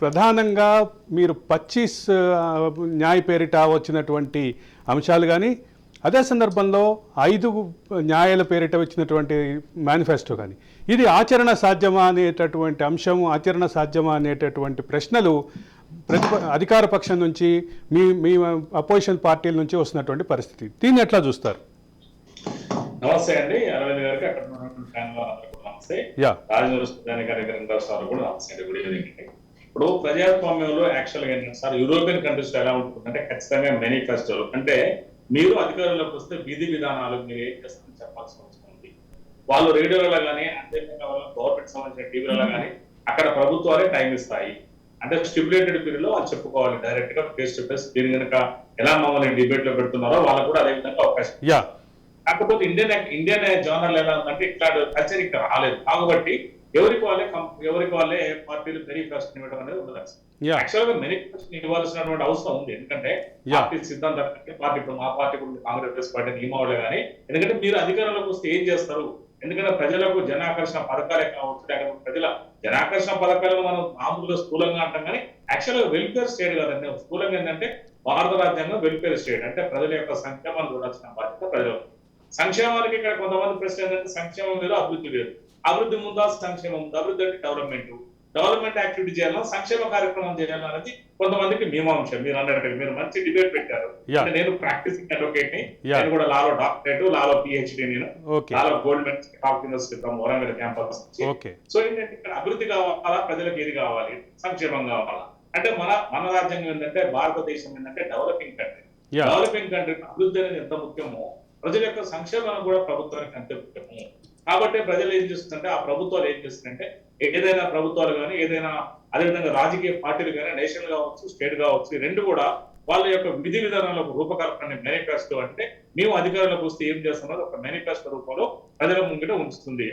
ప్రధానంగా మీరు 25 న్యాయ పేరిట వచ్చినటువంటి అంశాలు కానీ, అదే సందర్భంలో 5 న్యాయాల పేరిట వచ్చినటువంటి మేనిఫెస్టో కానీ, ఇది ఆచరణ సాధ్యమా అనేటటువంటి అంశం, ఆచరణ సాధ్యమా అనేటటువంటి ప్రశ్నలు అధికార పక్షం నుంచి మీ అపోజిషన్ పార్టీల నుంచి వస్తున్నటువంటి పరిస్థితి. దీన్ని ఎట్లా చూస్తారు? నమస్తే అండి, అరవింద్ గారికి, అక్కడ ఉన్నటువంటి ఫ్యాన్ వాళ్ళందరూ కూడా నమస్తే. రాజనగర్ గారి సార్ కూడా నమస్తే అండి, గుడ్ ఈవినింగ్ అండి. ఇప్పుడు ప్రజాస్వామ్యంలో యాక్చువల్ గా ఏంటంటే సార్, యూరోపియన్ కంట్రీస్ లో ఎలా ఉంటుందంటే ఖచ్చితంగా మేనిఫెస్టోలు అంటే మీరు అధికారంలోకి వస్తే విధి విధానాలు మీరు ఏం చేస్తారని చెప్పాల్సి వస్తుంది. వాళ్ళు రేడియోలలో కానీ, అంతేకాకుండా గవర్నమెంట్ సంబంధించిన టీవీలలో కానీ అక్కడ ప్రభుత్వాలే టైం ఇస్తాయి. అంటే స్టిపులేటెడ్ పీరియడ్ లో వాళ్ళు చెప్పుకోవాలి డైరెక్ట్ గా ఫేస్ టు ఫేస్. దీని కనుక ఎలా మమ్మల్ని డిబేట్ లో పెడుతున్నారో వాళ్ళకు కూడా అదే విధంగా అవకాశం. కాకపోతే ఇండియన్ జర్నల్ ఎలా ఉందంటే ఇట్లాంటి కల్చర్ ఇక్కడ రాలేదు. కాబట్టి ఎవరికి వాళ్ళే పార్టీలు మేనిఫెస్టో ఇవ్వడం అనేది ఉండదు. యాక్చువల్ గా మేనిఫెస్టో ఇవ్వాల్సినటువంటి అవసరం ఉంది. ఎందుకంటే పార్టీ సిద్ధాంతం పార్టీ, ఇప్పుడు మా పార్టీ కూడా కాంగ్రెస్ పార్టీ నియమావళి కానీ, ఎందుకంటే మీరు అధికారంలోకి వస్తే ఏం చేస్తారు, ఎందుకంటే ప్రజలకు జనాకర్షణ పథకాలే కావచ్చు, లేకపోతే ప్రజల జనాకర్షణ పథకాలను మనం మామూలుగా స్థూలంగా అంటాం కానీ యాక్చువల్ గా వెల్ఫేర్ స్టేట్ కాదండి. స్థూలంగా ఏంటంటే భారత రాజ్యాంగం వెల్ఫేర్ స్టేట్ అంటే ప్రజల యొక్క సంక్షేమాన్ని చూడాల్సిన బాధ్యత ప్రజలు. సంక్షేమానికి ఇక్కడ కొంతమంది ప్రశ్న ఏంటంటే సంక్షేమం వేరు, అభివృద్ధి వేరు. అభివృద్ధి ముందా సంక్షేమం ముందు? అభివృద్ధి అంటే డెవలప్మెంట్ యాక్టివిటీ చేయాలా, సంక్షేమ కార్యక్రమం చేయాలా అనేది కొంతమందికి మీమాంశం. మీరు అన్నట్టు మీరు మంచి డిబేట్ పెట్టారు. నేను ప్రాక్టీసింగ్ అడ్వకేట్ ని, నేను కూడా లాలో డాక్టరేట్, లాలో పిహెచ్డి, నేను లాలో gold medal top university Warangal campus. So ఏంటంటే ఇక్కడ అభివృద్ధి కావాలా, ప్రజలకు ఏది కావాలి, సంక్షేమం కావాలా అంటే మన రాజ్యాంగం ఏంటంటే భారతదేశం ఏంటంటే డెవలపింగ్ కంట్రీ. డెవలపింగ్ కంట్రీ అభివృద్ధి అనేది ఎంత ముఖ్యమో ప్రజల యొక్క సంక్షేమం కూడా ప్రభుత్వానికి అంతే ముఖ్యము. కాబట్టి ప్రజలు ఏం చేస్తుందంటే, ఆ ప్రభుత్వాలు ఏం చేస్తుందంటే ఏదైనా ప్రభుత్వాలు కానీ, ఏదైనా అదేవిధంగా రాజకీయ పార్టీలు కానీ, నేషనల్ కావచ్చు, స్టేట్ కావచ్చు, ఈ రెండు కూడా వాళ్ళ యొక్క విధి విధానాలకు రూపకల్పన మేనిఫెస్టో అంటే మేము అధికారంలోకి వస్తే ఏం చేస్తున్నారు ఒక మేనిఫెస్టో రూపంలో ప్రజల ముంగిట ఉంచుతుంది.